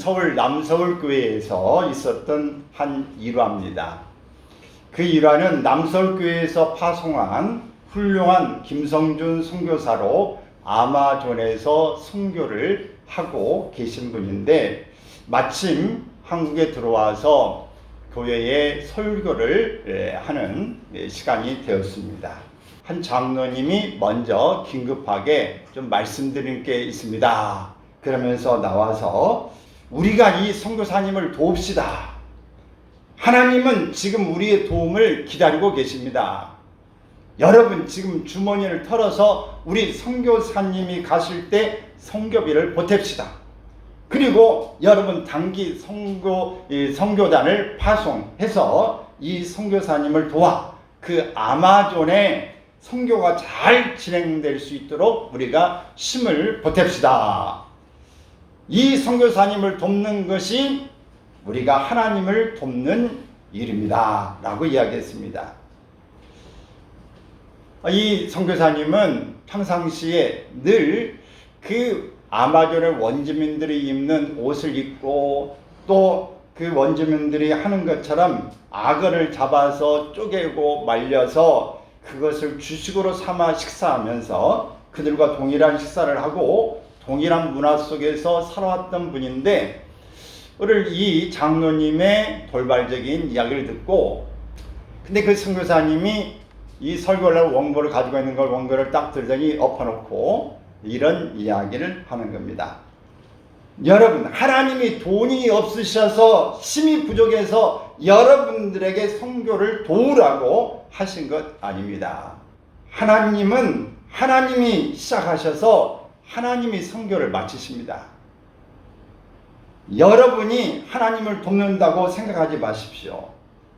서울 남서울교회에서 있었던 한 일화입니다. 그 일화는 남서울교회에서 파송한 훌륭한 김성준 선교사로 아마존에서 선교를 하고 계신 분인데, 마침 한국에 들어와서 교회에 설교를 하는 시간이 되었습니다. 한 장로님이 먼저 긴급하게 좀 말씀드릴 게 있습니다. 그러면서 나와서 우리가 이 선교사님을 도웁시다. 하나님은 지금 우리의 도움을 기다리고 계십니다. 여러분 지금 주머니를 털어서 우리 선교사님이 가실 때 선교비를 보탭시다. 그리고 여러분 단기 선교단을 파송해서 이 선교사님을 도와 그 아마존에 선교가 잘 진행될 수 있도록 우리가 힘을 보탭시다. 이 선교사님을 돕는 것이 우리가 하나님을 돕는 일입니다 라고 이야기했습니다. 이 선교사님은 평상시에 늘 그 아마존의 원주민들이 입는 옷을 입고 또 그 원주민들이 하는 것처럼 악어를 잡아서 쪼개고 말려서 그것을 주식으로 삼아 식사하면서 그들과 동일한 식사를 하고 동일한 문화 속에서 살아왔던 분인데, 오늘 이 장로님의 돌발적인 이야기를 듣고, 근데 그 선교사님이 이 설교를 원고를 가지고 있는 걸 원고를 딱 들더니 엎어놓고 이런 이야기를 하는 겁니다. 여러분, 하나님이 돈이 없으셔서 힘이 부족해서 여러분들에게 선교를 도우라고 하신 것 아닙니다. 하나님은 하나님이 시작하셔서 하나님이 선교를 마치십니다. 여러분이 하나님을 돕는다고 생각하지 마십시오.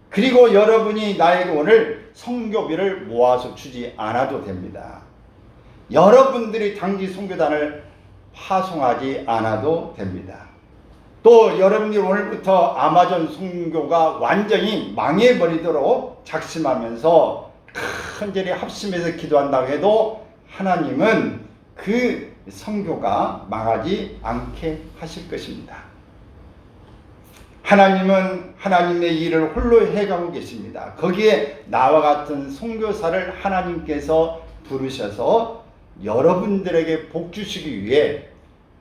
그리고 여러분이 나에게 오늘 선교비를 모아서 주지 않아도 됩니다. 여러분들이 단기 선교단을 파송하지 않아도 됩니다. 또 여러분들이 오늘부터 아마존 선교가 완전히 망해버리도록 작심하면서 간절히 합심해서 기도한다고 해도 하나님은 그 선교가 망하지 않게 하실 것입니다. 하나님은 하나님의 일을 홀로 해가고 계십니다. 거기에 나와 같은 선교사를 하나님께서 부르셔서 여러분들에게 복 주시기 위해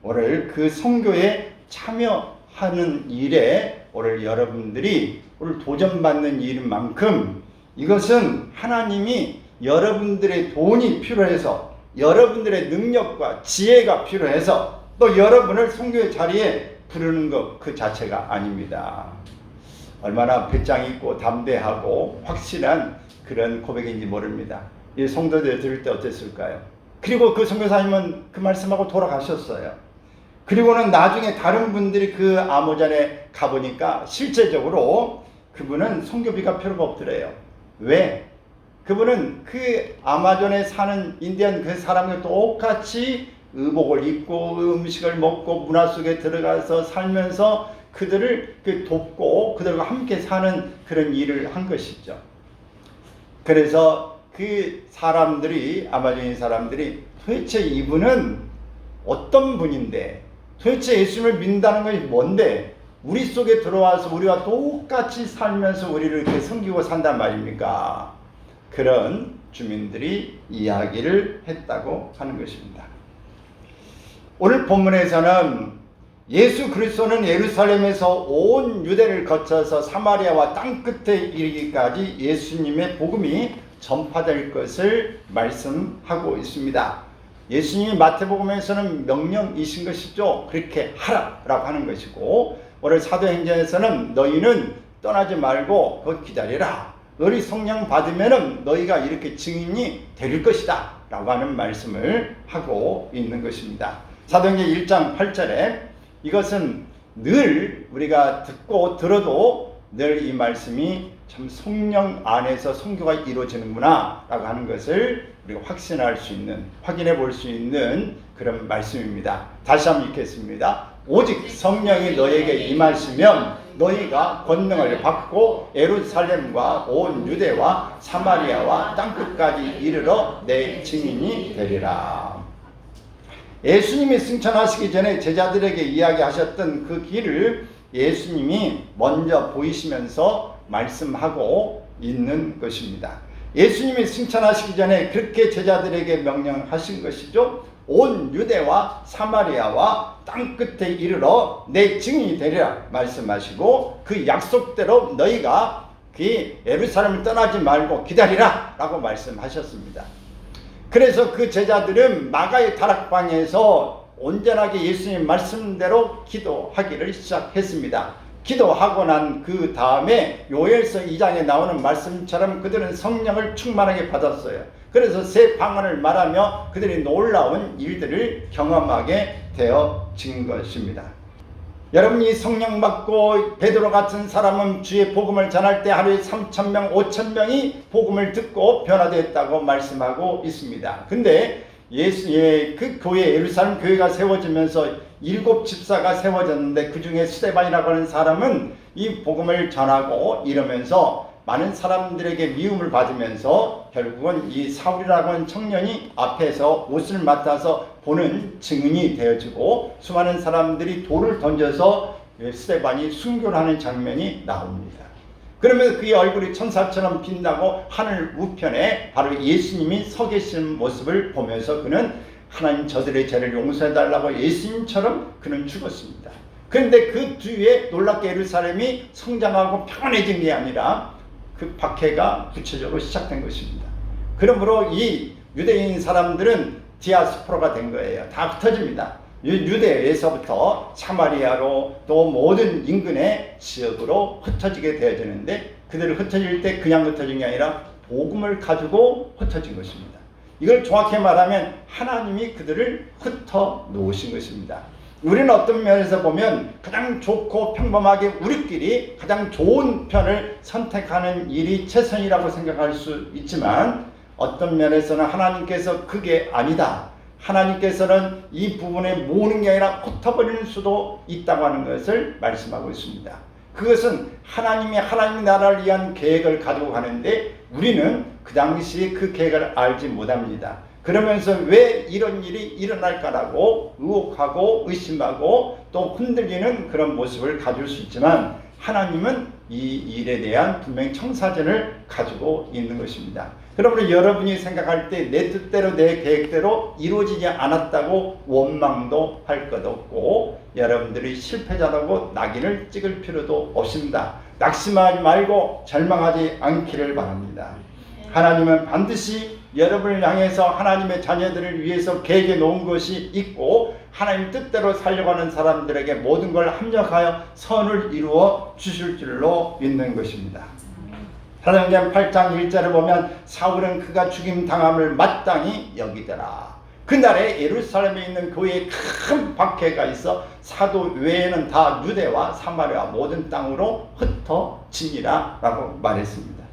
오늘 그 선교에 참여하는 일에 오늘 여러분들이 오늘 도전받는 일인 만큼 이것은 하나님이 여러분들의 돈이 필요해서, 여러분들의 능력과 지혜가 필요해서 또 여러분을 선교의 자리에 부르는 것 그 자체가 아닙니다. 얼마나 배짱 있고 담대하고 확실한 그런 고백인지 모릅니다. 이 성도들 들을 때 어땠을까요? 그리고 그 선교사님은 그 말씀하고 돌아가셨어요. 그리고는 나중에 다른 분들이 그 아마존에 가보니까 실제적으로 그분은 선교비가 필요가 없더래요. 왜? 그분은 그 아마존에 사는 인디언 그 사람과 똑같이 의복을 입고 음식을 먹고 문화 속에 들어가서 살면서 그들을 돕고 그들과 함께 사는 그런 일을 한 것이죠. 그래서 그 사람들이, 아마존 사람들이 도대체 이분은 어떤 분인데, 도대체 예수님을 믿는다는 것이 뭔데 우리 속에 들어와서 우리와 똑같이 살면서 우리를 이렇게 섬기고 산단 말입니까? 그런 주민들이 이야기를 했다고 하는 것입니다. 오늘 본문에서는 예수 그리스도는 예루살렘에서 온 유대를 거쳐서 사마리아와 땅끝에 이르기까지 예수님의 복음이 전파될 것을 말씀하고 있습니다. 예수님이 마태복음에서는 명령이신 것이죠. 그렇게 하라라고 하는 것이고, 오늘 사도행전에서는 너희는 떠나지 말고 거기 기다리라. 너희 성령 받으면은 너희가 이렇게 증인이 될 것이다 라고 하는 말씀을 하고 있는 것입니다. 사도행전 1장 8절에 이것은 늘 우리가 듣고 들어도 늘 이 말씀이 참 성령 안에서 선교가 이루어지는구나 라고 하는 것을 우리가 확신할 수 있는, 확인해 볼 수 있는 그런 말씀입니다. 다시 한번 읽겠습니다. 오직 성령이 너에게 임하시면 너희가 권능을 받고 예루살렘과 온 유대와 사마리아와 땅끝까지 이르러 내 증인이 되리라. 예수님이 승천하시기 전에 제자들에게 이야기하셨던 그 길을 예수님이 먼저 보이시면서 말씀하고 있는 것입니다. 예수님이 승천하시기 전에 그렇게 제자들에게 명령하신 것이죠. 온 유대와 사마리아와 땅끝에 이르러 내 증인이 되리라 말씀하시고, 그 약속대로 너희가 그 예루살렘을 떠나지 말고 기다리라 라고 말씀하셨습니다. 그래서 그 제자들은 마가의 다락방에서 온전하게 예수님 말씀대로 기도하기를 시작했습니다. 기도하고 난 그 다음에 요엘서 2장에 나오는 말씀처럼 그들은 성령을 충만하게 받았어요. 그래서 새 방언을 말하며 그들이 놀라운 일들을 경험하게 되어진 것입니다. 여러분이 성령 받고 베드로 같은 사람은 주의 복음을 전할 때 하루에 3,000명, 5,000명이 복음을 듣고 변화되었다고 말씀하고 있습니다. 근데 그 교회, 예루살렘 교회가 세워지면서 7 집사가 세워졌는데 그 중에 스데반이라고 하는 사람은 이 복음을 전하고 이러면서 많은 사람들에게 미움을 받으면서 결국은 이 사울이라고 하는 청년이 앞에서 옷을 맡아서 보는 증인이 되어지고 수많은 사람들이 돌을 던져서 스데반이 순교를 하는 장면이 나옵니다. 그러면서 그의 얼굴이 천사처럼 빛나고 하늘 우편에 바로 예수님이 서 계시는 모습을 보면서 그는 하나님 저들의 죄를 용서해달라고 예수님처럼 그는 죽었습니다. 그런데 그 뒤에 놀랍게 예루살렘이 성장하고 평안해진 게 아니라 그 박해가 구체적으로 시작된 것입니다. 그러므로 이 유대인 사람들은 디아스포라가 된 거예요. 다 흩어집니다. 유대에서부터 사마리아로 또 모든 인근의 지역으로 흩어지게 되어지는데, 그들을 흩어질 때 그냥 흩어진 게 아니라 복음을 가지고 흩어진 것입니다. 이걸 정확히 말하면 하나님이 그들을 흩어 놓으신 것입니다. 우리는 어떤 면에서 보면 가장 좋고 평범하게 우리끼리 가장 좋은 편을 선택하는 일이 최선이라고 생각할 수 있지만, 어떤 면에서는 하나님께서 그게 아니다, 하나님께서는 이 부분에 모으는 게 아니라 흩어버리는 수도 있다고 하는 것을 말씀하고 있습니다. 그것은 하나님이 하나님 나라를 위한 계획을 가지고 가는데 우리는 그 당시 그 계획을 알지 못합니다. 그러면서 왜 이런 일이 일어날까라고 의혹하고 의심하고 또 흔들리는 그런 모습을 가질 수 있지만, 하나님은 이 일에 대한 분명히 청사전을 가지고 있는 것입니다. 그러므로 여러분이 생각할 때 내 뜻대로 내 계획대로 이루어지지 않았다고 원망도 할 것 없고, 여러분들이 실패자라고 낙인을 찍을 필요도 없습니다. 낙심하지 말고 절망하지 않기를 바랍니다. 하나님은 반드시 여러분을 향해서 하나님의 자녀들을 위해서 계획해 놓은 것이 있고, 하나님 뜻대로 살려가는 사람들에게 모든 걸 합력하여 선을 이루어 주실 줄로 믿는 것입니다. 사도행전 8장 1절을 보면 사울은 그가 죽임 당함을 마땅히 여기더라. 그날에 예루살렘에 있는 교회에 큰 박해가 있어 사도 외에는 다 유대와 사마리아 모든 땅으로 흩어지니라 라고 말했습니다.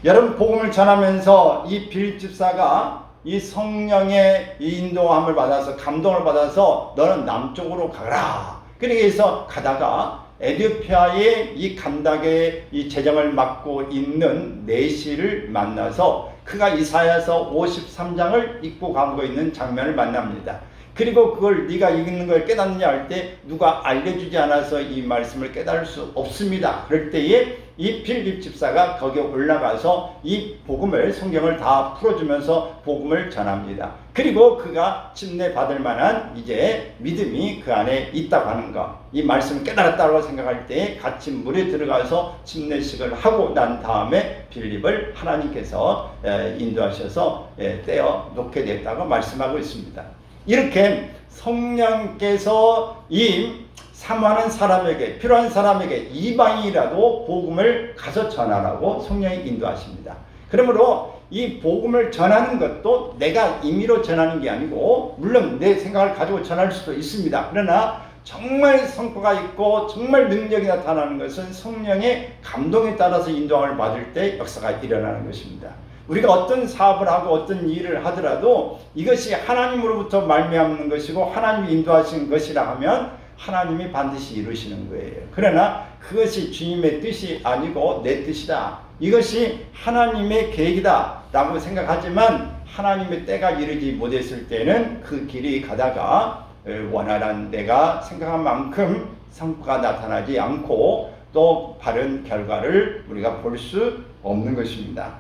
여러분, 복음을 전하면서 이 빌립 집사가 이 성령의 인도함을 받아서 감동을 받아서 너는 남쪽으로 가라. 그래서 가다가 에디오피아의 이 간닥의 이 재정을 맡고 있는 내시를 만나서 그가 이사야서 53장을 읽고 가고 있는 장면을 만납니다. 그리고 그걸 네가 읽는 걸 깨닫느냐 할 때 누가 알려주지 않아서 이 말씀을 깨달을 수 없습니다. 그럴 때에 이 빌립 집사가 거기에 올라가서 이 복음을, 성경을 다 풀어주면서 복음을 전합니다. 그리고 그가 침례받을 만한 이제 믿음이 그 안에 있다고 하는 것, 이 말씀을 깨달았다고 생각할 때 같이 물에 들어가서 침례식을 하고 난 다음에 빌립을 하나님께서 인도하셔서 떼어 놓게 됐다고 말씀하고 있습니다. 이렇게 성령께서 이 사모하는 사람에게, 필요한 사람에게 이방인이라도 복음을 가서 전하라고 성령이 인도하십니다. 그러므로 이 복음을 전하는 것도 내가 임의로 전하는 게 아니고, 물론 내 생각을 가지고 전할 수도 있습니다. 그러나 정말 성과가 있고 정말 능력이 나타나는 것은 성령의 감동에 따라서 인도함을 받을 때 역사가 일어나는 것입니다. 우리가 어떤 사업을 하고 어떤 일을 하더라도 이것이 하나님으로부터 말미암는 것이고 하나님이 인도하신 것이라 하면 하나님이 반드시 이루시는 거예요. 그러나 그것이 주님의 뜻이 아니고 내 뜻이다, 이것이 하나님의 계획이다 라고 생각하지만 하나님의 때가 이르지 못했을 때는 그 길이 가다가 원활한 내가 생각한 만큼 성과가 나타나지 않고 또 바른 결과를 우리가 볼 수 없는 것입니다.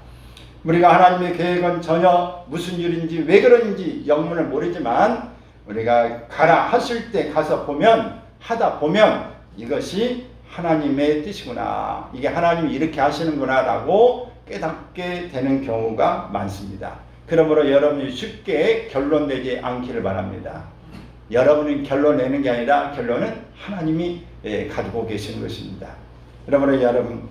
우리가 하나님의 계획은 전혀 무슨 일인지 왜 그런지 영문을 모르지만 우리가 가라 하실 때 가서 보면 하다 보면 이것이 하나님의 뜻이구나, 이게 하나님이 이렇게 하시는구나 라고 깨닫게 되는 경우가 많습니다. 그러므로 여러분이 쉽게 결론 내지 않기를 바랍니다. 여러분이 결론 내는 게 아니라 결론은 하나님이 가지고 계시는 것입니다. 그러므로 여러분,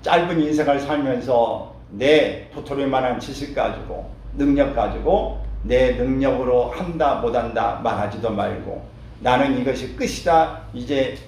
짧은 인생을 살면서 내 도토리 만한 지식 가지고 능력 가지고 내 능력으로 한다 못한다 말하지도 말고 나는 이것이 끝이다, 이제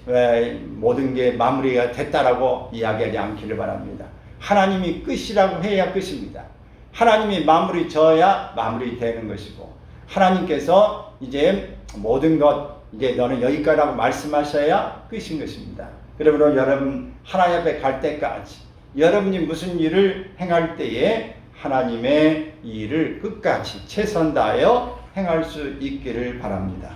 모든 게 마무리가 됐다라고 이야기하지 않기를 바랍니다. 하나님이 끝이라고 해야 끝입니다. 하나님이 마무리 져야 마무리 되는 것이고 하나님께서 이제 모든 것 이제 너는 여기까지라고 말씀하셔야 끝인 것입니다. 그러므로 여러분 하나님 앞에 갈 때까지 여러분이 무슨 일을 행할 때에 하나님의 일을 끝까지 최선 다하여 행할 수 있기를 바랍니다.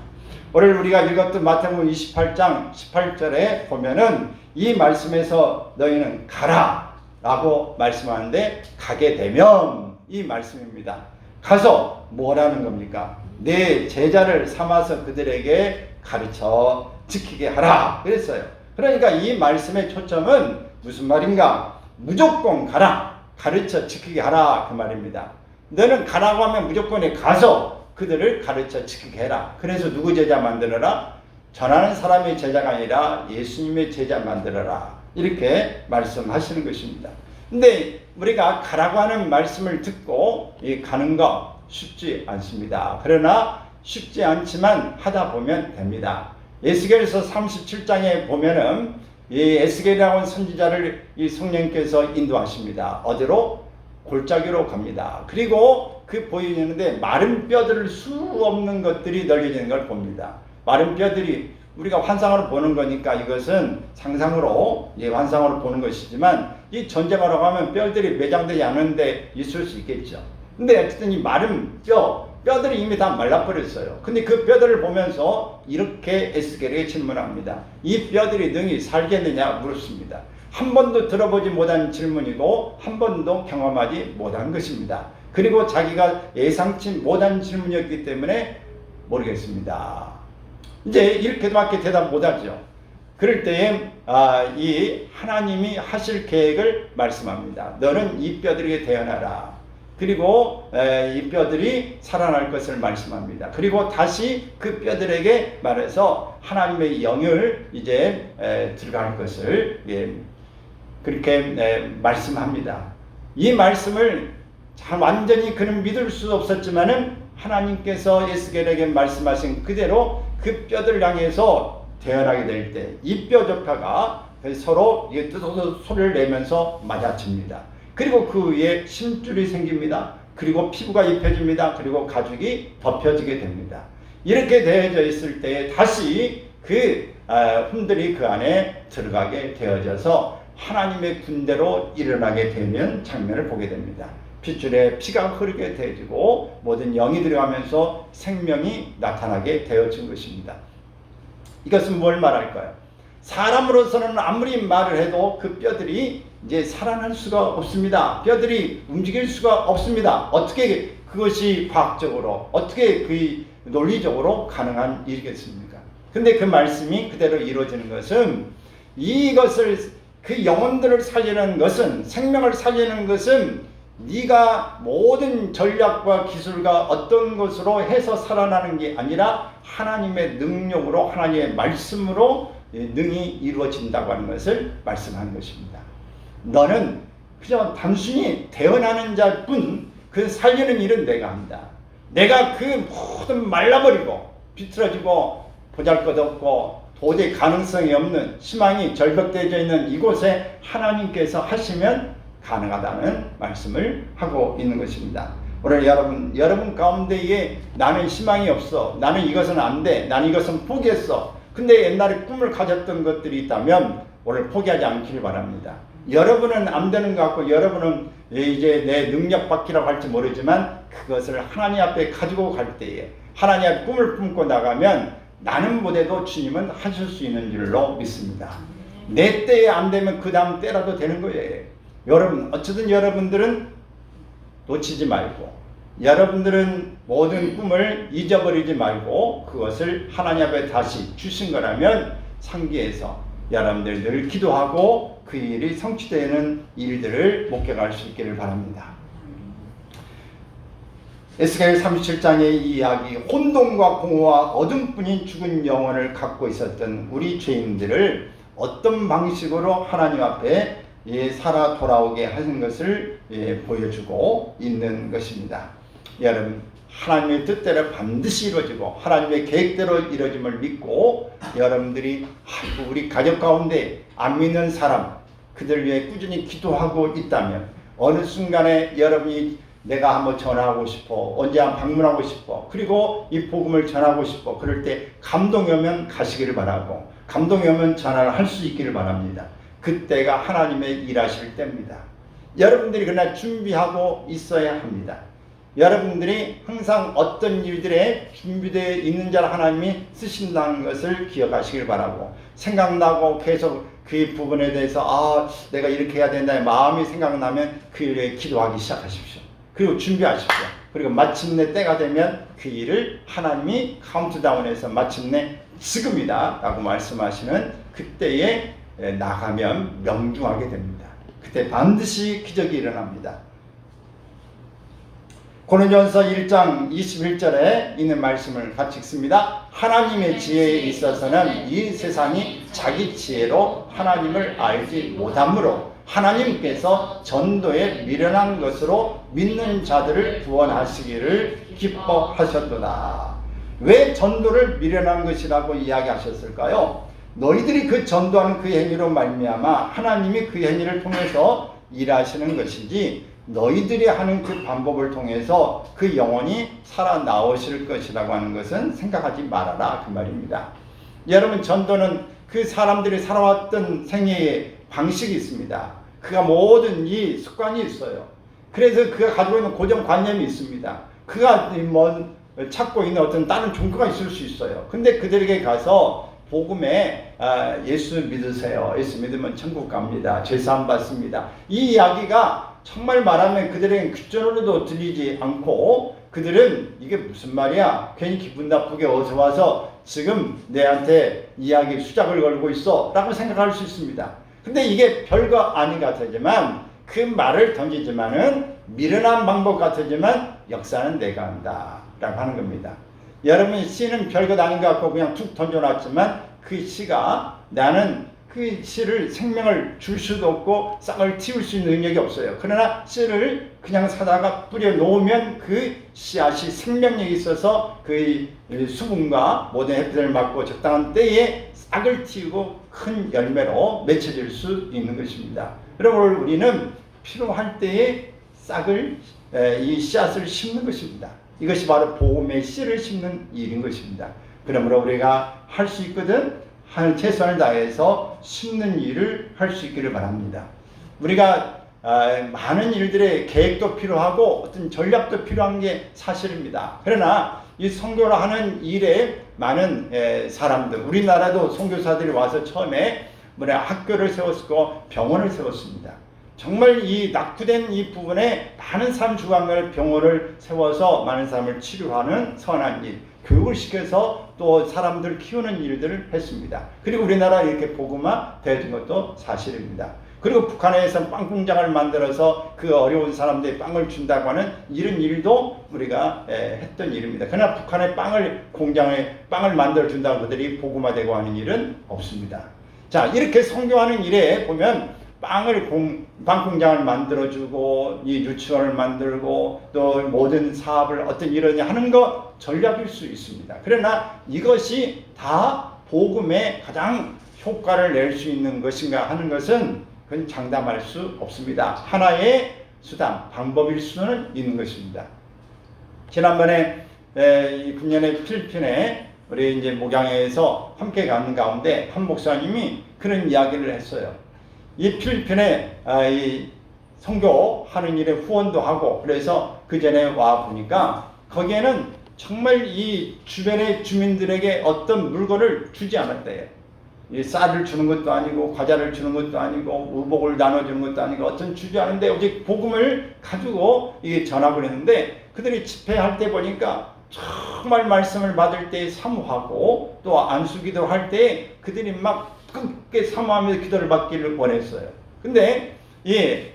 오늘 우리가 읽었던 마태복음 28장 18절에 보면은 이 말씀에서 너희는 가라 라고 말씀하는데 가게 되면 이 말씀입니다. 가서 뭐라는 겁니까? 내 제자를 삼아서 그들에게 가르쳐 지키게 하라 그랬어요. 그러니까 이 말씀의 초점은 무슨 말인가? 무조건 가라, 가르쳐 지키게 하라 그 말입니다. 너는 가라고 하면 무조건에 가서 그들을 가르쳐 지키게 해라. 그래서 누구 제자 만들어라? 전하는 사람의 제자가 아니라 예수님의 제자 만들어라, 이렇게 말씀하시는 것입니다. 근데 우리가 가라고 하는 말씀을 듣고 가는 거 쉽지 않습니다. 그러나 쉽지 않지만 하다 보면 됩니다. 에스겔서 37장에 보면은 이 에스겔이라고 하는 선지자를 이 성령께서 인도하십니다. 어디로? 골짜기로 갑니다. 그리고 그 보이는데 마른 뼈들을 수 없는 것들이 널려지는 걸 봅니다. 마른 뼈들이 우리가 환상으로 보는 거니까 이것은 상상으로 환상으로 보는 것이지만 이 전쟁하러 가면 뼈들이 매장되지 않은데 있을 수 있겠죠. 근데 어쨌든 이 마른 뼈들이 이미 다 말라버렸어요. 근데 그 뼈들을 보면서 이렇게 에스겔에게 질문합니다. 이 뼈들이 능히 살겠느냐 물었습니다. 한 번도 들어보지 못한 질문이고 한 번도 경험하지 못한 것입니다. 그리고 자기가 예상치 못한 질문이었기 때문에 모르겠습니다. 이제 이렇게밖에 대답 못하죠. 그럴 때에 이 하나님이 하실 계획을 말씀합니다. 너는 이 뼈들에게 대언하라. 그리고 이 뼈들이 살아날 것을 말씀합니다. 그리고 다시 그 뼈들에게 말해서 하나님의 영을 이제 들어갈 것을 그렇게 말씀합니다. 이 말씀을 완전히 그는 믿을 수 없었지만은 하나님께서 에스겔에게 말씀하신 그대로 그 뼈들 향해서 대언하게 될 때 이 뼈 조카가 서로 뜯어서 소리를 내면서 맞아칩니다. 그리고 그 위에 심줄이 생깁니다. 그리고 피부가 입혀집니다. 그리고 가죽이 덮여지게 됩니다. 이렇게 되어져 있을 때 다시 그 흠들이 그 안에 들어가게 되어져서 하나님의 군대로 일어나게 되는 장면을 보게 됩니다. 핏줄에 피가 흐르게 되어지고 모든 영이 들어가면서 생명이 나타나게 되어진 것입니다. 이것은 뭘 말할까요? 사람으로서는 아무리 말을 해도 그 뼈들이 이제 살아날 수가 없습니다. 뼈들이 움직일 수가 없습니다. 어떻게 그것이 과학적으로, 어떻게 그 논리적으로 가능한 일이겠습니까? 근데 그 말씀이 그대로 이루어지는 것은 이것을 그 영혼들을 살리는 것은, 생명을 살리는 것은 네가 모든 전략과 기술과 어떤 것으로 해서 살아나는 게 아니라 하나님의 능력으로, 하나님의 말씀으로 능히 이루어진다고 하는 것을 말씀하는 것입니다. 너는 그냥 단순히 대언하는 자뿐, 그 살리는 일은 내가 합니다. 내가 그 모든 말라버리고 비틀어지고 보잘것없고 도저히 가능성이 없는, 희망이 절벽되어 있는 이곳에 하나님께서 하시면 가능하다는 말씀을 하고 있는 것입니다. 오늘 여러분 가운데에 나는 희망이 없어, 나는 이것은 안 돼, 나는 이것은 포기했어, 근데 옛날에 꿈을 가졌던 것들이 있다면 오늘 포기하지 않기를 바랍니다. 여러분은 안 되는 것 같고 여러분은 이제 내 능력 밖이라고 할지 모르지만 그것을 하나님 앞에 가지고 갈 때에 하나님 앞에 꿈을 품고 나가면 나는 못해도 주님은 하실 수 있는 줄로 믿습니다. 내 때에 안 되면 그 다음 때라도 되는 거예요. 여러분, 어쨌든 여러분들은 놓치지 말고, 여러분들은 모든 꿈을 잊어버리지 말고 그것을 하나님 앞에 다시 주신 거라면 상기해서 여러분들 늘 기도하고 그 일이 성취되는 일들을 목격할 수 있기를 바랍니다. 에스겔 37장의 이 이야기, 혼돈과 공허와 어둠뿐인 죽은 영혼을 갖고 있었던 우리 죄인들을 어떤 방식으로 하나님 앞에 살아 돌아오게 하는 것을 보여주고 있는 것입니다. 여러분, 하나님의 뜻대로 반드시 이루어지고 하나님의 계획대로 이루어짐을 믿고 여러분들이 우리 가족 가운데 안 믿는 사람, 그들 위해 꾸준히 기도하고 있다면 어느 순간에 여러분이 내가 한번 전화하고 싶어, 언제 한번 방문하고 싶어, 그리고 이 복음을 전하고 싶어, 그럴 때 감동이 오면 가시기를 바라고 감동이 오면 전화를 할 수 있기를 바랍니다. 그때가 하나님의 일하실 때입니다. 여러분들이 그러나 준비하고 있어야 합니다. 여러분들이 항상 어떤 일들에 준비되어 있는 자를 하나님이 쓰신다는 것을 기억하시길 바라고, 생각나고 계속 그 부분에 대해서 내가 이렇게 해야 된다 마음이 생각나면 그 일에 기도하기 시작하십시오. 그리고 준비하십시오. 그리고 마침내 때가 되면 그 일을 하나님이 카운트다운해서 마침내 지금이다 라고 말씀하시는 그때에 나가면 명중하게 됩니다. 그때 반드시 기적이 일어납니다. 고린도전서 1장 21절에 있는 말씀을 같이 읽습니다. 하나님의 지혜에 있어서는 이 세상이 자기 지혜로 하나님을 알지 못하므로 하나님께서 전도에 미련한 것으로 믿는 자들을 구원하시기를 기뻐하셨도다. 왜 전도를 미련한 것이라고 이야기하셨을까요? 너희들이 그 전도하는 그 행위로 말미암아 하나님이 그 행위를 통해서 일하시는 것이지 너희들이 하는 그 방법을 통해서 그 영혼이 살아나오실 것이라고 하는 것은 생각하지 말아라, 그 말입니다. 여러분, 전도는 그 사람들이 살아왔던 생애의 방식이 있습니다. 그가 모든 이 습관이 있어요. 그래서 그가 가지고 있는 고정관념이 있습니다. 그가 찾고 있는 어떤 다른 종교가 있을 수 있어요. 근데 그들에게 가서 복음에 예수 믿으세요. 예수 믿으면 천국 갑니다. 죄사함 받습니다. 이 이야기가 정말 말하면 그들에겐 귓전으로도 들리지 않고 그들은 이게 무슨 말이야? 괜히 기분 나쁘게 어서 와서 지금 내한테 이야기 수작을 걸고 있어 라고 생각할 수 있습니다. 근데 이게 별거 아닌 것 같지만 그 말을 던지지만은 미련한 방법 같지만 역사는 내가 한다 라고 하는 겁니다. 여러분, 시는 별것 아닌 것 같고 그냥 툭 던져놨지만 그 시가 나는 그 씨를 생명을 줄 수도 없고 싹을 틔울 수 있는 능력이 없어요. 그러나 씨를 그냥 사다가 뿌려 놓으면 그 씨앗이 생명력이 있어서 그 수분과 모든 햇빛을 맞고 적당한 때에 싹을 틔우고 큰 열매로 맺혀질 수 있는 것입니다. 여러분, 우리는 필요할 때에 싹을 이 씨앗을 심는 것입니다. 이것이 바로 복음의 씨를 심는 일인 것입니다. 그러므로 우리가 할 수 있거든 최선을 다해서 심는 일을 할 수 있기를 바랍니다. 우리가 많은 일들의 계획도 필요하고 어떤 전략도 필요한 게 사실입니다. 그러나 이 선교를 하는 일에 많은 사람들, 우리나라도 선교사들이 와서 처음에 학교를 세웠고 병원을 세웠습니다. 정말 이 낙후된 이 부분에 많은 사람 주관을 병원을 세워서 많은 사람을 치료하는 선한 일, 교육을 시켜서 또 사람들 키우는 일들을 했습니다. 그리고 우리나라 이렇게 복음화 되어진 것도 사실입니다. 그리고 북한에서 빵 공장을 만들어서 그 어려운 사람들이 빵을 준다고 하는 이런 일도 우리가 했던 일입니다. 그러나 북한의 공장에 빵을 만들어 준다고 그들이 복음화되고 하는 일은 없습니다. 자, 이렇게 선교하는 일에 보면 빵 공장을 만들어주고 이 유치원을 만들고 또 모든 사업을 어떤 일을 하는 것 전략일 수 있습니다. 그러나 이것이 다 복음에 가장 효과를 낼 수 있는 것인가 하는 것은 그건 장담할 수 없습니다. 하나의 수단, 방법일 수는 있는 것입니다. 지난번에 금년에 필리핀에 우리 이제 목양회에서 함께 가는 가운데 한 목사님이 그런 이야기를 했어요. 이 필리핀에 이 선교하는 일에 후원도 하고 그래서 그 전에 와 보니까 거기에는 정말 이 주변의 주민들에게 어떤 물건을 주지 않았대요. 이 쌀을 주는 것도 아니고 과자를 주는 것도 아니고 의복을 나눠주는 것도 아니고 어떤 주지 않은데 오직 복음을 가지고 이게 전하고 했는데 그들이 집회할 때 보니까 정말 말씀을 받을 때 사모하고 또 안수기도 할 때 그들이 막 굳게 사모하면서 기도를 받기를 원했어요. 근데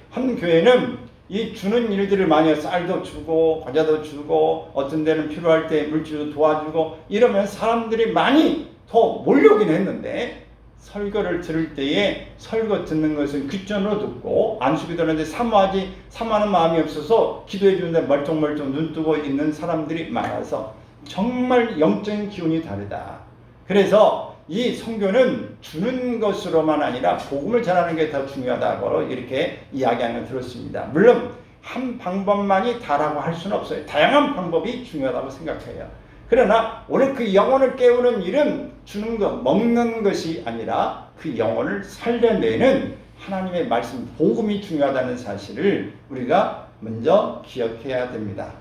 한 교회는 이 주는 일들을 많이 해요. 쌀도 주고 과자도 주고 어떤 데는 필요할 때 물질도 도와주고 이러면 사람들이 많이 더 몰려오긴 했는데 설교를 들을 때에 설교 듣는 것은 귓전으로 듣고 안수기도 하는데 사모하는 마음이 없어서 기도해 주는데 멀쩡멀쩡 눈 뜨고 있는 사람들이 많아서 정말 영적인 기운이 다르다. 그래서 이 선교는 주는 것으로만 아니라 복음을 전하는 게 더 중요하다고 이렇게 이야기하는 걸 들었습니다. 물론 한 방법만이 다라고 할 수는 없어요. 다양한 방법이 중요하다고 생각해요. 그러나 오늘 그 영혼을 깨우는 일은 주는 것, 먹는 것이 아니라 그 영혼을 살려내는 하나님의 말씀, 복음이 중요하다는 사실을 우리가 먼저 기억해야 됩니다.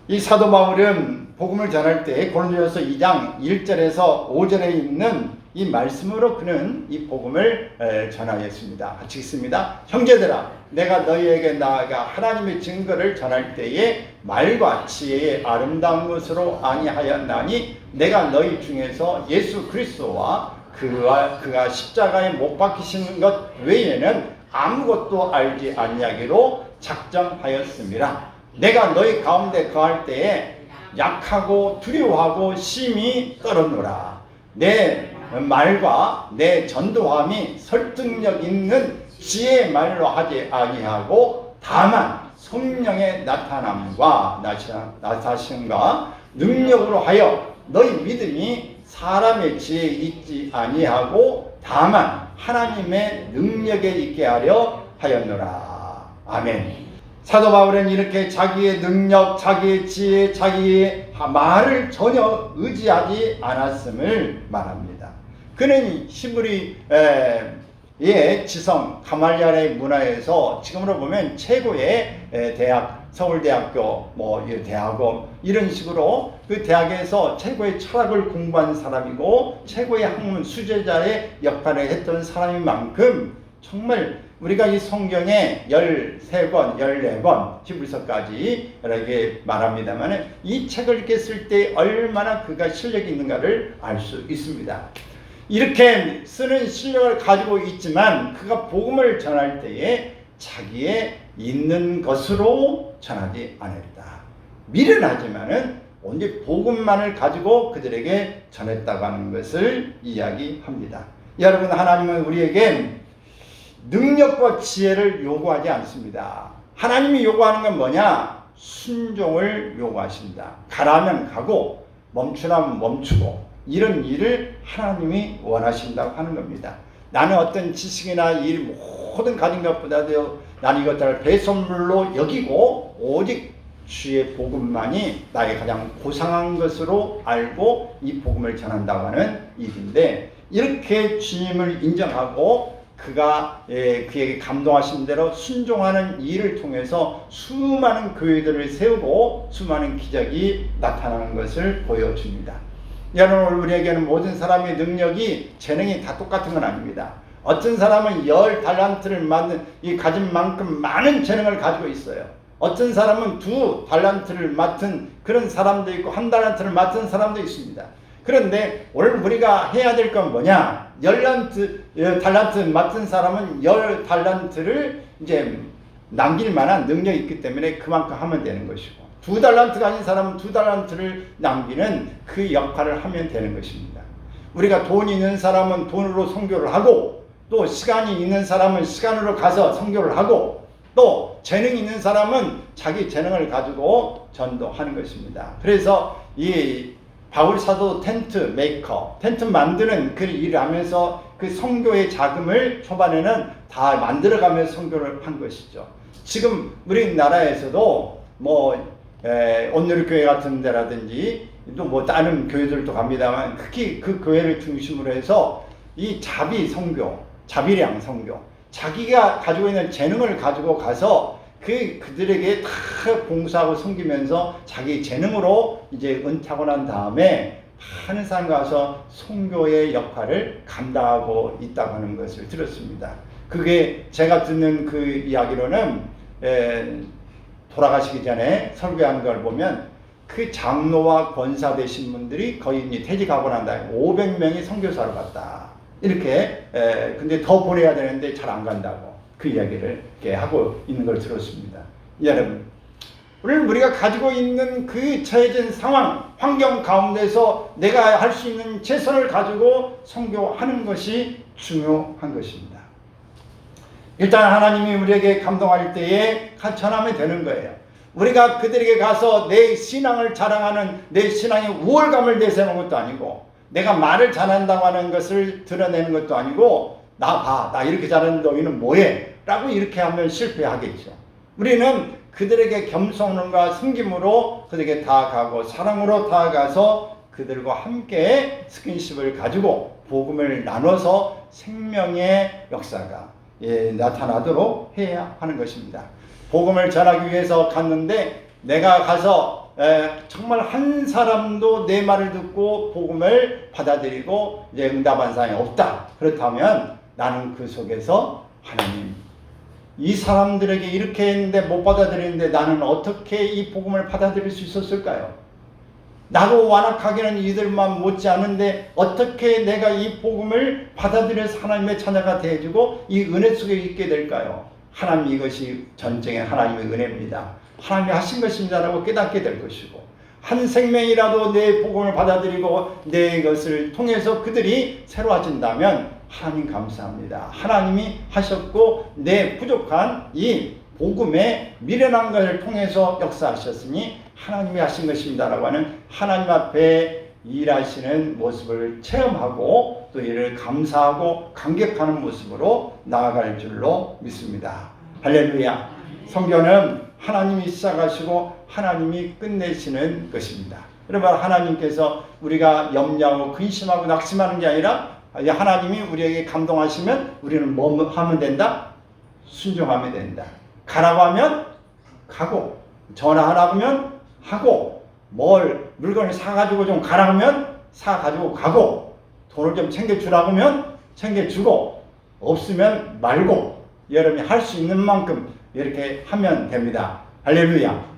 이 사도 바울은 복음을 전할 때 고린도전서 2장 1절에서 5절에 있는 이 말씀으로 그는 이 복음을 전하였습니다. 같이 읽습니다. 형제들아, 내가 너희에게 나아가 하나님의 증거를 전할 때에 말과 지혜의 아름다운 것으로 아니하였나니 내가 너희 중에서 예수 그리스도와 그가 십자가에 못 박히신 것 외에는 아무것도 알지 아니하기로 작정하였습니다. 내가 너희 가운데 거할 때에 약하고 두려워하고 심히 떨었노라. 내 말과 내 전도함이 설득력 있는 지혜의 말로 하지 아니하고 다만 성령의 나타남과 나타심과 능력으로 하여 너희 믿음이 사람의 지혜에 있지 아니하고 다만 하나님의 능력에 있게 하려 하였노라. 아멘. 사도 바울은 이렇게 자기의 능력, 자기의 지혜, 자기의 말을 전혀 의지하지 않았음을 말합니다. 그는 히브리의 지성 가말리알의 문화에서 지금으로 보면 최고의 대학, 서울대학교, 대학원 이런 식으로 그 대학에서 최고의 철학을 공부한 사람이고 최고의 학문 수제자의 역할을 했던 사람인 만큼 정말 우리가 이 성경에 13권, 14권 히브리서까지 이렇게 말합니다만 이 책을 이렇게 쓸 때 얼마나 그가 실력이 있는가를 알 수 있습니다. 이렇게 쓰는 실력을 가지고 있지만 그가 복음을 전할 때에 자기의 있는 것으로 전하지 않았다. 미련하지만은 오직 복음만을 가지고 그들에게 전했다고 하는 것을 이야기합니다. 여러분, 하나님은 우리에게 능력과 지혜를 요구하지 않습니다. 하나님이 요구하는 건 뭐냐? 순종을 요구하신다. 가라면 가고 멈추라면 멈추고 이런 일을 하나님이 원하신다고 하는 겁니다. 나는 어떤 지식이나 일 모든 가진 것보다도 나는 이것들을 배선물로 여기고 오직 주의 복음만이 나의 가장 고상한 것으로 알고 이 복음을 전한다고 하는 일인데 이렇게 주님을 인정하고 그가 그에게 감동하신 대로 순종하는 일을 통해서 수많은 교회들을 세우고 수많은 기적이 나타나는 것을 보여줍니다. 여러분, 우리에게는 모든 사람의 능력이 재능이 다 똑같은 건 아닙니다. 어떤 사람은 10달란트를 가진 만큼 많은 재능을 가지고 있어요. 어떤 사람은 2달란트를 맡은 그런 사람도 있고 1달란트를 맡은 사람도 있습니다. 그런데 오늘 우리가 해야 될 건 뭐냐? 10달란트 맡은 사람은 10달란트를 이제 남길 만한 능력이 있기 때문에 그만큼 하면 되는 것이고 2달란트 가진 사람은 2달란트를 남기는 그 역할을 하면 되는 것입니다. 우리가 돈이 있는 사람은 돈으로 선교를 하고 또 시간이 있는 사람은 시간으로 가서 선교를 하고 또 재능이 있는 사람은 자기 재능을 가지고 전도하는 것입니다. 그래서 이 바울 사도 텐트 메이커, 텐트 만드는 그 일을 하면서 그 선교의 자금을 초반에는 다 만들어가면서 선교를 한 것이죠. 지금 우리나라에서도 온누리교회 같은 데라든지 또 다른 교회들도 갑니다만 특히 그 교회를 중심으로 해서 이 자비 선교, 자비량 선교 자기가 가지고 있는 재능을 가지고 가서 그들에게 다 봉사하고 섬기면서 자기 재능으로 이제 은퇴하고 난 다음에 하는 사람 가서 선교의 역할을 감당하고 있다고 하는 것을 들었습니다. 그게 제가 듣는 그 이야기로는 돌아가시기 전에 설교한 걸 보면 그 장로와 권사 되신 분들이 거의 이제 퇴직하고 난 다음에 500명이 선교사로 갔다. 이렇게 근데 더 보내야 되는데 잘 안 간다고 그 이야기를 이렇게 하고 있는 걸 들었습니다. 여러분, 우리가 가지고 있는 그 처해진 상황, 환경 가운데서 내가 할 수 있는 최선을 가지고 선교하는 것이 중요한 것입니다. 일단 하나님이 우리에게 감동할 때에 전하면 되는 거예요. 우리가 그들에게 가서 내 신앙을 자랑하는, 내 신앙의 우월감을 내세우는 것도 아니고, 내가 말을 잘한다고 하는 것을 드러내는 것도 아니고, 나 봐, 나 이렇게 잘하는데 너희는 뭐해? 라고 이렇게 하면 실패하겠죠. 우리는 그들에게 겸손함과 섬김으로 그들에게 다가가고 사랑으로 다가가서 그들과 함께 스킨십을 가지고 복음을 나눠서 생명의 역사가 나타나도록 해야 하는 것입니다. 복음을 전하기 위해서 갔는데 내가 가서 정말 한 사람도 내 말을 듣고 복음을 받아들이고 이제 응답한 사람이 없다. 그렇다면 나는 그 속에서 하나님, 이 사람들에게 이렇게 했는데 못 받아들이는데 나는 어떻게 이 복음을 받아들일 수 있었을까요? 나도 완악하기는 이들만 못지 않은데 어떻게 내가 이 복음을 받아들여서 하나님의 자녀가 되어주고 이 은혜 속에 있게 될까요? 하나님, 이것이 전쟁의 하나님의 은혜입니다. 하나님이 하신 것입니다라고 깨닫게 될 것이고, 한 생명이라도 내 복음을 받아들이고 내 것을 통해서 그들이 새로워진다면 하나님 감사합니다. 하나님이 하셨고 내 부족한 이 복음의 미련한 것을 통해서 역사하셨으니 하나님이 하신 것입니다라고 하는 하나님 앞에 일하시는 모습을 체험하고 또 이를 감사하고 감격하는 모습으로 나아갈 줄로 믿습니다. 할렐루야. 성경은 하나님이 시작하시고 하나님이 끝내시는 것입니다. 여러분, 하나님께서 우리가 염려하고 근심하고 낙심하는 게 아니라 하나님이 우리에게 감동하시면 우리는 뭐 하면 된다? 순종하면 된다. 가라고 하면 가고, 전화하라고 하면 하고, 물건을 사가지고 좀 가라고 하면 사가지고 가고, 돈을 좀 챙겨주라고 하면 챙겨주고, 없으면 말고, 여러분이 할 수 있는 만큼 이렇게 하면 됩니다. 할렐루야.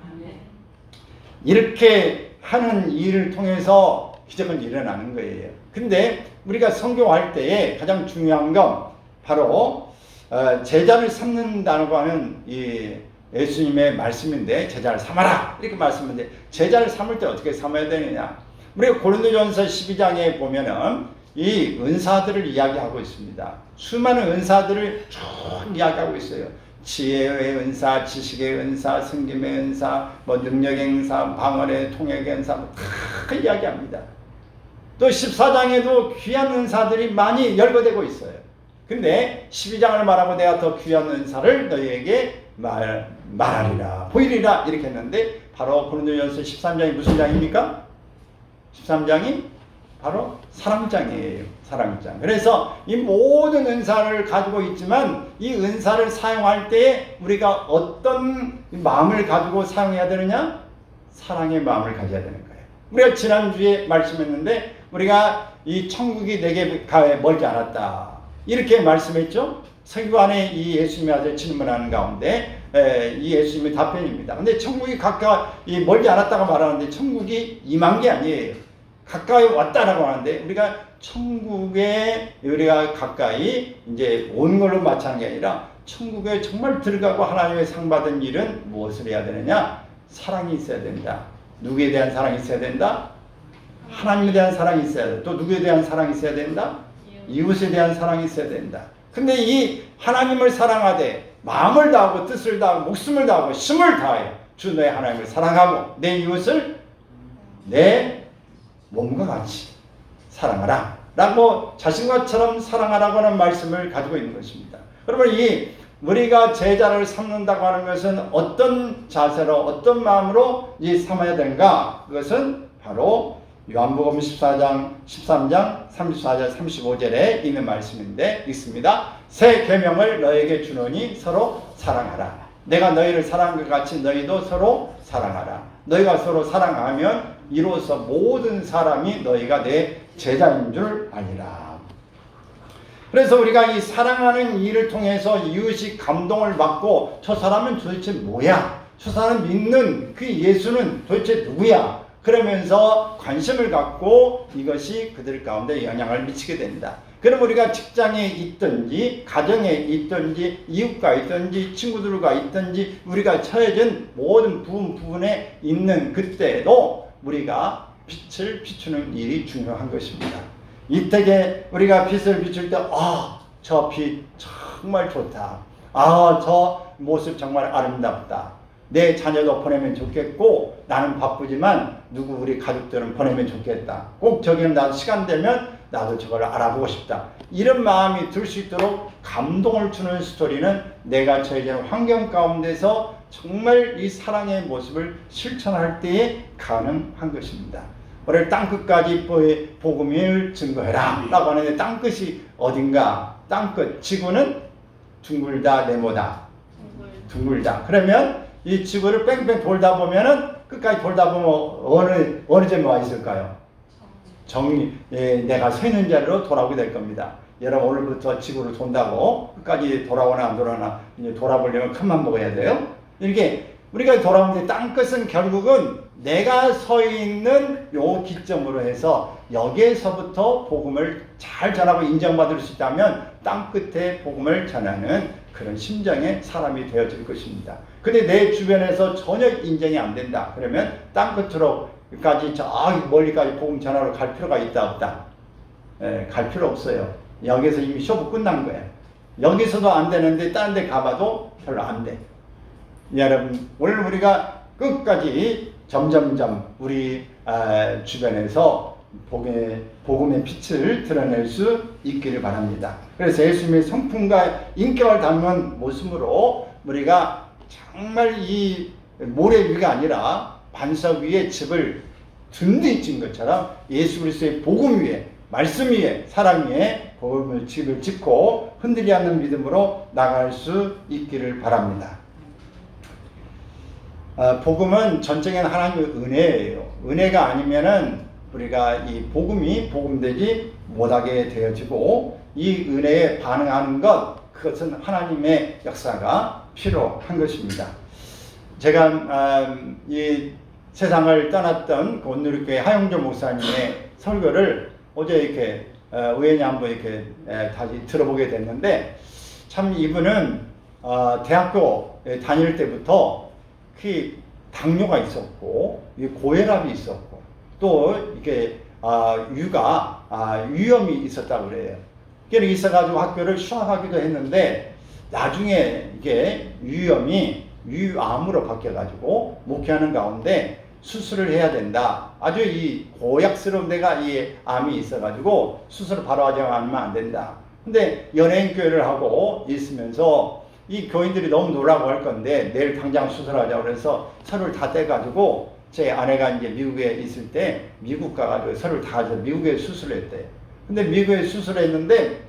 이렇게 하는 일을 통해서 기적은 일어나는 거예요. 근데 우리가 선교할 때에 가장 중요한 건 바로 제자를 삼는다고 하는 이 예수님의 말씀인데, 제자를 삼아라 이렇게 말씀인데, 제자를 삼을 때 어떻게 삼아야 되느냐? 우리가 고린도전서 12장에 보면은 이 은사들을 이야기하고 있습니다. 수많은 은사들을 쭉 이야기하고 있어요. 지혜의 은사, 지식의 은사, 섬김의 은사, 능력의 은사, 방언의 통역의 은사, 다 이야기합니다. 또 14장에도 귀한 은사들이 많이 열거되고 있어요. 근데 12장을 말하고 내가 더 귀한 은사를 너희에게 말하리라, 보이리라 이렇게 했는데, 바로 고린도전서 13장이 무슨 장입니까? 13장이 바로 사랑장이에요. 사랑장. 그래서 이 모든 은사를 가지고 있지만 이 은사를 사용할 때 우리가 어떤 마음을 가지고 사용해야 되느냐? 사랑의 마음을 가져야 되는 거예요. 우리가 지난주에 말씀했는데, 우리가 이 천국이 내게 멀지 않았다 이렇게 말씀했죠. 서기관에 이 예수님의 아들 질문하는 가운데 이 예수님의 답변입니다. 근데 천국이 가까이 멀지 않았다고 말하는데 천국이 임한 게 아니에요. 가까이 왔다라고 하는데, 우리가 천국에 우리가 가까이 이제 온 걸로 마치는 게 아니라 천국에 정말 들어가고 하나님의 상 받은 일은 무엇을 해야 되느냐? 사랑이 있어야 된다. 누구에 대한 사랑이 있어야 된다? 하나님에 대한 사랑이 있어야 된다. 또 누구에 대한 사랑이 있어야 된다? 이웃에 대한 사랑이 있어야 된다. 근데 이 하나님을 사랑하되 마음을 다하고 뜻을 다하고 목숨을 다하고 힘을 다하여 주 너의 하나님을 사랑하고 내 이웃을 내 몸과 같이 사랑하라 라고, 자신과처럼 사랑하라고 하는 말씀을 가지고 있는 것입니다. 여러분, 이 우리가 제자를 삼는다고 하는 것은 어떤 자세로 어떤 마음으로 삼아야 되는가? 그것은 바로 요한복음 13장 34절 35절에 있는 말씀인데 있습니다. 새 계명을 너에게 주노니 서로 사랑하라. 내가 너희를 사랑한 것 같이 너희도 서로 사랑하라. 너희가 서로 사랑하면 이로써 모든 사람이 너희가 내 제자인 줄 아니라. 그래서 우리가 이 사랑하는 일을 통해서 이웃이 감동을 받고 저 사람은 도대체 뭐야? 저 사람 믿는 그 예수는 도대체 누구야? 그러면서 관심을 갖고 이것이 그들 가운데 영향을 미치게 된다. 그럼 우리가 직장에 있든지 가정에 있든지 이웃과 있든지 친구들과 있든지 우리가 처해진 모든 부분에 있는 그때도 우리가 빛을 비추는 일이 중요한 것입니다. 이때에 우리가 빛을 비출 때 저 빛 정말 좋다. 저 모습 정말 아름답다. 내 자녀도 보내면 좋겠고 나는 바쁘지만 누구 우리 가족들은 보내면 좋겠다. 꼭 저기는 나도 시간 되면 나도 저걸 알아보고 싶다. 이런 마음이 들 수 있도록 감동을 주는 스토리는 내가 처해진 환경 가운데서 정말 이 사랑의 모습을 실천할 때에 가능한 것입니다. 오늘 땅끝까지 복음을 증거해라 라고 하는데 땅끝이 어딘가? 땅끝, 지구는 둥글다 네모다? 둥글다. 그러면 이 지구를 뺑뺑 돌다 보면은 끝까지 돌다 보면 어느 점에 와 있을까요? 내가 서 있는 자리로 돌아오게 될 겁니다. 여러분 오늘부터 지구를 돈다고 끝까지 돌아오나 안 돌아오나 이제 돌아보려면 큰맘 먹어야 돼요. 이렇게 우리가 돌아오는데 땅끝은 결국은 내가 서 있는 요 기점으로 해서 여기에서부터 복음을 잘 전하고 인정받을 수 있다면 땅끝에 복음을 전하는 그런 심정의 사람이 되어질 것입니다. 근데 내 주변에서 전혀 인정이 안 된다. 그러면 땅끝으로까지 저 멀리까지 복음 전하러 갈 필요가 있다 없다? 갈 필요 없어요. 여기서 이미 쇼부 끝난 거예요. 여기서도 안 되는데 다른 데 가봐도 별로 안 돼. 여러분 오늘 우리가 끝까지 점점점 우리 주변에서 복음의 빛을 드러낼 수 있기를 바랍니다. 그래서 예수님의 성품과 인격을 담은 모습으로 우리가 정말 이 모래 위가 아니라 반석 위에 집을 든든히 진 것처럼 예수 그리스도의 복음 위에 말씀 위에 사랑 위에 복음을 집을 짓고 흔들리지 않는 믿음으로 나갈 수 있기를 바랍니다. 복음은 전적인 하나님의 은혜예요. 은혜가 아니면은 우리가 이 복음이 복음되지 못하게 되어지고 이 은혜에 반응하는 그것은 하나님의 역사가 필요한 것입니다. 제가 이 세상을 떠났던 그 온누리교회 하영조 목사님의 설교를 어제 이렇게 우연히 한번 이렇게 다시 들어보게 됐는데 참 이분은 대학교 다닐 때부터 그 당뇨가 있었고 고혈압이 있었고 또 이게 위험이 있었다고 그래요. 그게 있어가지고 학교를 휴학하기도 했는데 나중에 이게 위험이 위암으로 바뀌어가지고 목회하는 가운데 수술을 해야 된다. 아주 이 고약스러운 데가 이 암이 있어가지고 수술을 바로 하지 않으면 안 된다. 근데 연예인 교회를 하고 있으면서 이 교인들이 너무 놀라고 할 건데 내일 당장 수술하자고 그래서 서류를 다 떼가지고 제 아내가 이제 미국에 있을 때 미국 가가지고 서류를 다 가지고 미국에 수술했대. 근데 미국에 수술했는데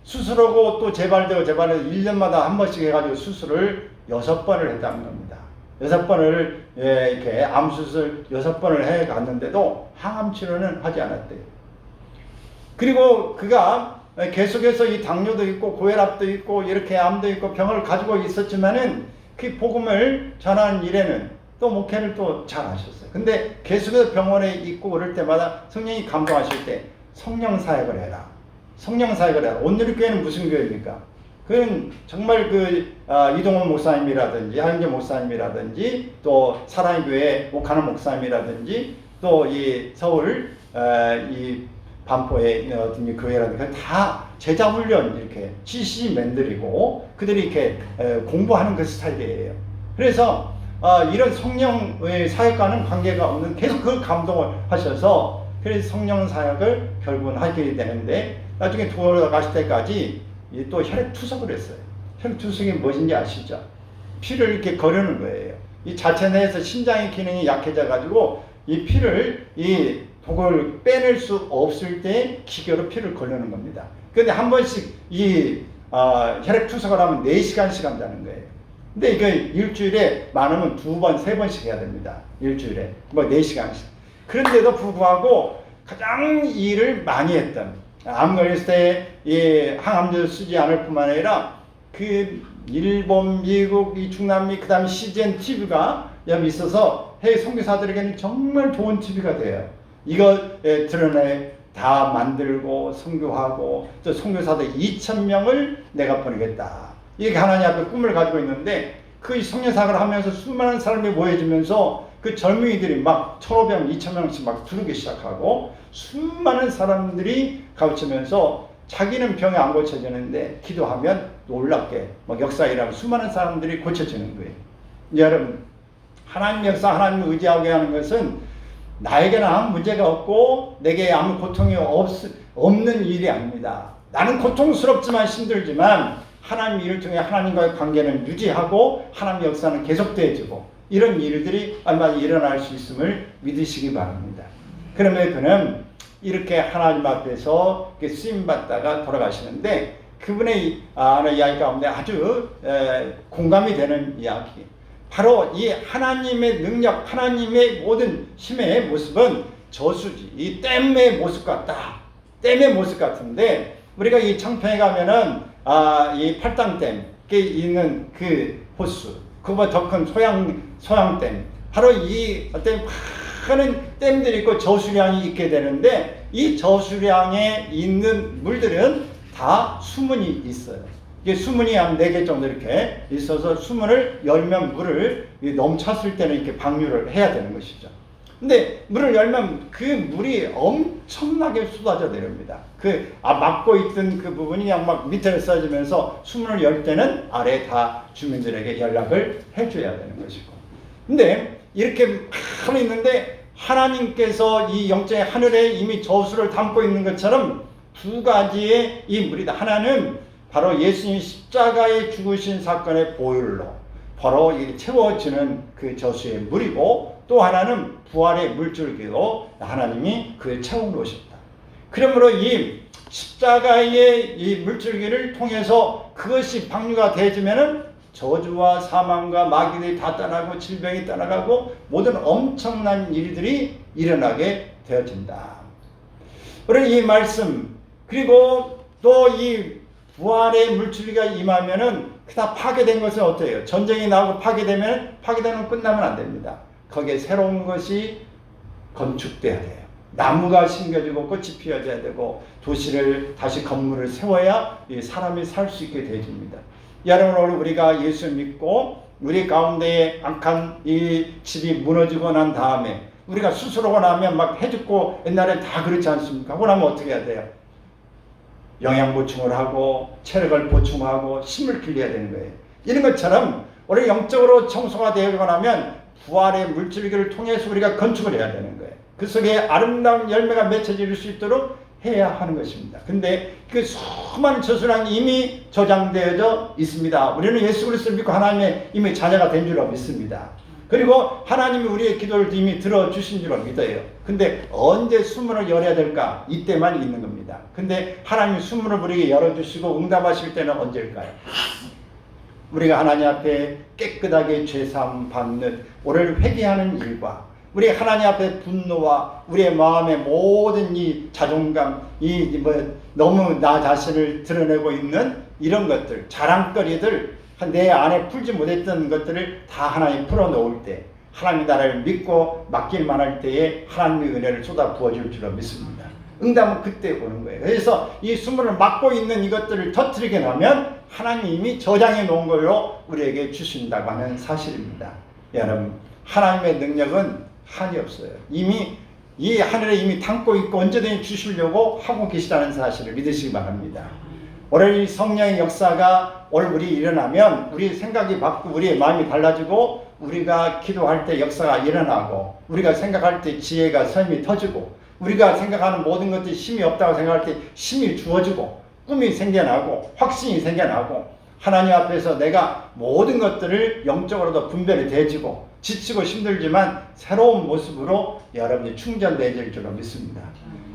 수술하고 또 재발되고 1년마다 한 번씩 해가지고 수술을 6번을 했다는 겁니다. 6번을 이렇게 암수술 6번을 해 갔는데도 항암 치료는 하지 않았대요. 그리고 그가 계속해서 이 당뇨도 있고 고혈압도 있고 이렇게 암도 있고 병을 가지고 있었지만은 그 복음을 전하는 일에는 또 목회를 또 잘 하셨어요. 근데 계속해서 병원에 있고 그럴 때마다 성령이 감동하실 때 성령 사역을 해라. 성령 사역을 해라. 온누리교회는 무슨 교회입니까? 그건 정말 이동원 목사님이라든지 하영재 목사님이라든지 또 사랑의 교회 오카노 목사님이라든지 또 이 서울 이 반포에 어떤 교회라든지 다 제자 훈련 이렇게 CC맨들이고 그들이 이렇게 공부하는 그 스타일이에요. 그래서 이런 성령의 사역과는 관계가 없는 계속 그 감동을 하셔서 그래서 성령 사역을 결국은 하게 되는데 나중에 돌아가실 때까지 또 혈액 투석을 했어요. 혈액 투석이 무엇인지 아시죠? 피를 이렇게 거르는 거예요. 이 자체 내에서 신장의 기능이 약해져 가지고 이 피를 이 그걸 빼낼 수 없을 때 기계로 피를 걸르는 겁니다. 근데 한 번씩 이 혈액 투석을 하면 4시간씩 한다는 거예요. 근데 이거 일주일에 많으면 2번, 3번씩 해야 됩니다. 일주일에 뭐 4시간씩. 그런데도 불구하고 가장 일을 많이 했던, 암 걸렸을 때 이 항암제를 쓰지 않을 뿐만 아니라 그 일본, 미국, 이 중남미, 그 다음에 CGN TV가 여기 있어서 해외 선교사들에게는 정말 좋은 TV가 돼요. 이거 드러내 다 만들고 선교하고 또 선교사들 2,000명을 내가 보내겠다. 이게 하나님 앞에 꿈을 가지고 있는데 그 선교사를 하면서 수많은 사람이 모여지면서 그 젊은이들이 막 1,500명, 2,000명씩 막 들어오기 시작하고 수많은 사람들이 가르치면서 자기는 병이 안 고쳐지는데 기도하면 놀랍게 막 역사 일하고 수많은 사람들이 고쳐지는 거예요. 여러분, 하나님 역사, 하나님을 의지하게 하는 것은 나에게는 아무 문제가 없고 내게 아무 고통이 없는 일이 아닙니다. 나는 고통스럽지만 힘들지만 하나님 일을 통해 하나님과의 관계는 유지하고 하나님의 역사는 계속되어지고 이런 일들이 얼마나 일어날 수 있음을 믿으시기 바랍니다. 그러면 그는 이렇게 하나님 앞에서 쓰임받다가 돌아가시는데 그분의 이야기 가운데 아주 공감이 되는 이야기. 바로 이 하나님의 능력, 하나님의 모든 힘의 모습은 저수지, 이 댐의 모습 같다. 댐의 모습 같은데 우리가 이 청평에 가면은 이 팔당댐에 있는 그 호수, 그거보다 더 큰 소양댐, 바로 이 어떤 많은 댐들이 있고 저수량이 있게 되는데 이 저수량에 있는 물들은 다 수문이 있어요. 이게 수문이 한 4개 정도 이렇게 있어서 수문을 열면 물을 넘쳤을 때는 이렇게 방류를 해야 되는 것이죠. 근데 문을 열면 그 물이 엄청나게 쏟아져 내립니다. 막고 있던 그 부분이 그냥 막 밑으로 쏟아지면서 수문을 열 때는 아래 다 주민들에게 연락을 해줘야 되는 것이고. 근데 이렇게 하고 있는데 하나님께서 이 영적인 하늘에 이미 저수를 담고 있는 것처럼 2가지의 이 물이다. 하나는 바로 예수님이 십자가에 죽으신 사건의 보혈로 바로 채워지는 그 저수의 물이고, 또 하나는 부활의 물줄기로 하나님이 그를 채워놓으셨다. 그러므로 이 십자가의 이 물줄기를 통해서 그것이 방류가 되어지면은 저주와 사망과 마귀들이 다 떠나고 질병이 떠나가고 모든 엄청난 일들이 일어나게 되어진다. 우리 이 말씀, 그리고 또 이 부활의 물줄기가 임하면은 다 파괴된 것은 어때요? 전쟁이 나오고 파괴되면 파괴되는 끝나면 안 됩니다. 거기에 새로운 것이 건축돼야 돼요. 나무가 심겨지고 꽃이 피어져야 되고 도시를 다시 건물을 세워야 이 사람이 살 수 있게 되어집니다. 여러분, 오늘 우리가 예수 믿고 우리 가운데에 악한 이 집이 무너지고 난 다음에 우리가 수술하고 나면 막 해죽고 옛날에 다 그렇지 않습니까? 하고 나면 어떻게 해야 돼요? 영양 보충을 하고 체력을 보충하고 힘을 길러야 되는 거예요. 이런 것처럼 우리 영적으로 청소가 되고 나면 부활의 물줄기를 통해서 우리가 건축을 해야 되는 거예요. 그 속에 아름다운 열매가 맺혀질 수 있도록 해야 하는 것입니다. 근데 그 수많은 저수량이 이미 저장되어져 있습니다. 우리는 예수 그리스도를 믿고 하나님의 이미 자녀가 된 줄로 믿습니다. 그리고 하나님이 우리의 기도를 이미 들어주신 줄로 믿어요. 근데 언제 수문을 열어야 될까? 이때만 있는 겁니다. 근데 하나님이 수문을 우리에게 열어주시고 응답하실 때는 언제일까요? 우리가 하나님 앞에 깨끗하게 죄사함 받는 오늘 회개하는 일과 우리 하나님 앞에 분노와 우리의 마음의 모든 이 자존감, 너무 나 자신을 드러내고 있는 이런 것들, 자랑거리들, 내 안에 풀지 못했던 것들을 다 하나님 풀어놓을 때, 하나님 나라를 믿고 맡길만 할 때에 하나님의 은혜를 쏟아 부어줄 줄로 믿습니다. 응답은 그때 오는 거예요. 그래서 이 수문을 막고 있는 이것들을 터뜨리게 하면 하나님이 저장해 놓은 걸로 우리에게 주신다고 하는 사실입니다. 여러분, 하나님의 능력은 한이 없어요. 이미 이 하늘에 이미 담고 있고 언제든지 주시려고 하고 계시다는 사실을 믿으시기 바랍니다. 오늘 이 성령의 역사가 오늘 우리 일어나면 우리 생각이 바뀌고 우리의 마음이 달라지고 우리가 기도할 때 역사가 일어나고 우리가 생각할 때 지혜가 샘이 터지고 우리가 생각하는 모든 것들이 힘이 없다고 생각할 때 힘이 주어지고 꿈이 생겨나고 확신이 생겨나고 하나님 앞에서 내가 모든 것들을 영적으로도 분별이 되어지고 지치고 힘들지만 새로운 모습으로 여러분이 충전되어질 줄로 믿습니다.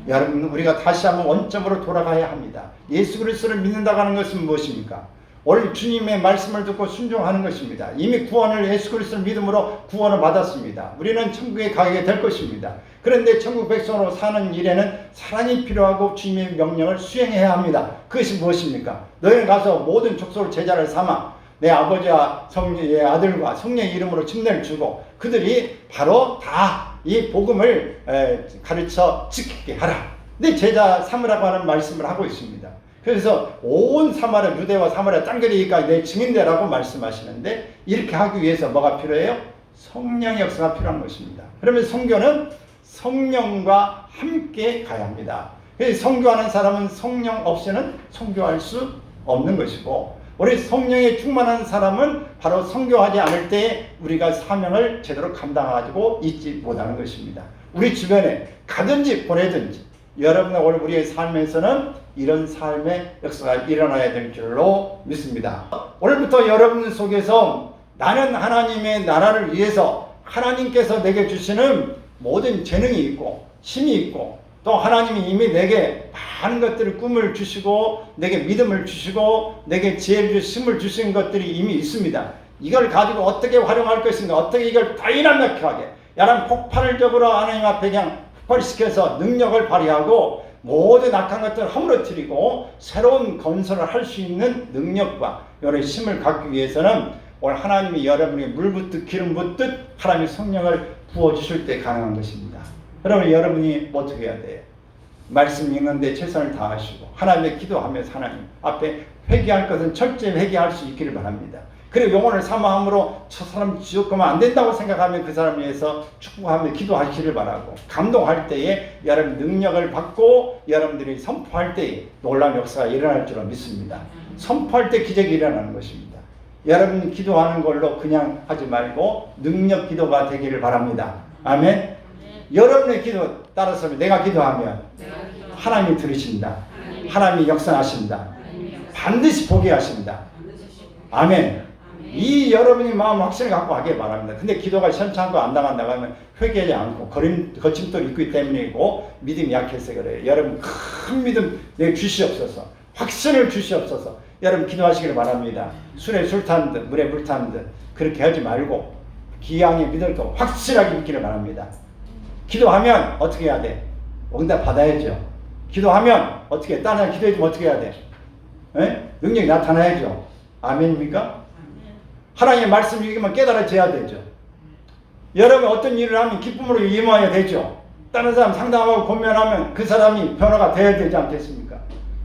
여러분, 우리가 다시 한번 원점으로 돌아가야 합니다. 예수 그리스도를 믿는다고 하는 것은 무엇입니까? 오늘 주님의 말씀을 듣고 순종하는 것입니다. 이미 구원을 예수 그리스도를 믿음으로 구원을 받았습니다. 우리는 천국에 가게 될 것입니다. 그런데 천국 백성으로 사는 일에는 사랑이 필요하고 주님의 명령을 수행해야 합니다. 그것이 무엇입니까? 너희는 가서 모든 족속을 제자를 삼아 내 아버지와 성령의 아들과 성령의 이름으로 침례를 주고 그들이 바로 다 이 복음을 가르쳐 지키게 하라. 내 제자 삼으라고 하는 말씀을 하고 있습니다. 그래서 온 사마리아, 유대와 사마리아 짱거리가 내 증인되라고 말씀하시는데 이렇게 하기 위해서 뭐가 필요해요? 성령의 역사가 필요한 것입니다. 그러면 선교는 성령과 함께 가야 합니다. 그래서 선교하는 사람은 성령 없이는 선교할 수 없는 것이고 우리 성령에 충만한 사람은 바로 선교하지 않을 때 우리가 사명을 제대로 감당하고 있지 못하는 것입니다. 우리 주변에 가든지 보내든지 여러분의 오늘 우리의 삶에서는 이런 삶의 역사가 일어나야 될 줄로 믿습니다. 오늘부터 여러분 속에서 나는 하나님의 나라를 위해서 하나님께서 내게 주시는 모든 재능이 있고 힘이 있고 또 하나님이 이미 내게 많은 것들을 꿈을 주시고 내게 믿음을 주시고 내게 지혜를 주시고 힘을 주신 것들이 이미 있습니다. 이걸 가지고 어떻게 활용할 것인가, 어떻게 이걸 다이나믹하게 야란 폭발적으로 하나님 앞에 그냥 폭발시켜서 능력을 발휘하고 모든 악한 것들을 허물어뜨리고 새로운 건설을 할 수 있는 능력과 여러 힘을 갖기 위해서는 오늘 하나님이 여러분에게 물 붓듯 기름 붓듯 하나님의 성령을 부어주실 때 가능한 것입니다. 그러면 여러분이 어떻게 해야 돼요? 말씀 읽는데 최선을 다하시고 하나님의 기도하면서 하나님 앞에 회개할 것은 철저히 회개할 수 있기를 바랍니다. 그리고 영혼을 사모함으로 저 사람 지옥 가면 안 된다고 생각하면 그 사람을 위해서 축복하며 기도하시기를 바라고 감동할 때에 여러분 능력을 받고 여러분들이 선포할 때에 놀라운 역사가 일어날 줄로 믿습니다. 선포할 때 기적이 일어나는 것입니다. 여러분 기도하는 걸로 그냥 하지 말고 능력 기도가 되기를 바랍니다. 아멘. 여러분의 기도 따라서 내가 기도하면 하나님이 들으신다. 하나님이 역사하신다. 반드시 보게 하신다. 아멘. 이 여러분이 마음 확신을 갖고 하길 바랍니다. 근데 기도가 시원찮고 안 당한다고 하면 회개하지 않고 거침돌이 있기 때문이고 믿음이 약해서 그래요. 여러분 큰 믿음 내게 주시옵소서. 확신을 주시옵소서. 여러분 기도하시길 바랍니다. 술에 술 타는 듯 물에 물 타는 듯 그렇게 하지 말고 기왕에 믿을 거 확실하게 믿기를 바랍니다. 기도하면 어떻게 해야 돼? 응답 받아야죠. 기도하면 어떻게 해? 다른 사람 기도해주면 어떻게 해야 돼? 에? 능력이 나타나야죠. 아멘입니까? 하나님의 말씀 읽으면 깨달아져야 되죠. 여러분 어떤 일을 하면 기쁨으로 임해야 되죠. 다른 사람 상담하고 고민하면 그 사람이 변화가 돼야 되지 않겠습니까?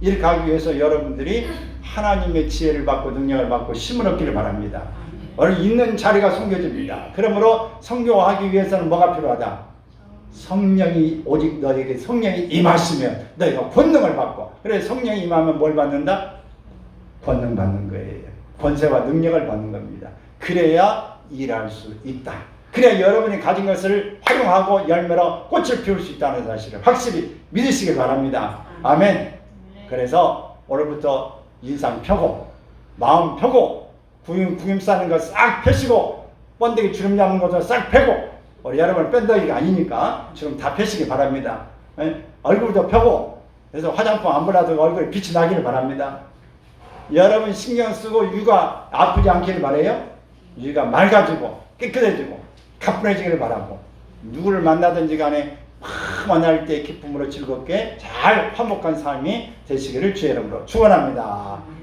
이렇게 하기 위해서 여러분들이 하나님의 지혜를 받고 능력을 받고 힘을 얻기를 바랍니다. 오늘 있는 자리가 섬겨집니다. 그러므로 선교하기 위해서는 뭐가 필요하다? 성령이 오직 너에게 성령이 임하시면 너희가 권능을 받고 그래서 성령이 임하면 뭘 받는다? 권능 받는 거예요. 권세와 능력을 받는 겁니다. 그래야 일할 수 있다. 그래야 여러분이 가진 것을 활용하고 열매로 꽃을 피울 수 있다는 사실을 확실히 믿으시길 바랍니다. 아멘. 그래서 오늘부터 인상 펴고 마음 펴고 구김 싸는 거 싹 펴시고 번데기 주름 잡는 것도 싹 펴고 우리 여러분 뺀다기가 아니니까 지금 다 펴시기 바랍니다. 얼굴도 펴고 그래서 화장품 안 발라도 얼굴에 빛이 나기를 바랍니다. 여러분 신경 쓰고 유가 아프지 않기를 바라요. 유가 맑아지고 깨끗해지고 가뿐해지기를 바라고 누구를 만나든지 간에 만날 때 기쁨으로 즐겁게 잘 화목한 삶이 되시기를 주의 이름으로 축원합니다.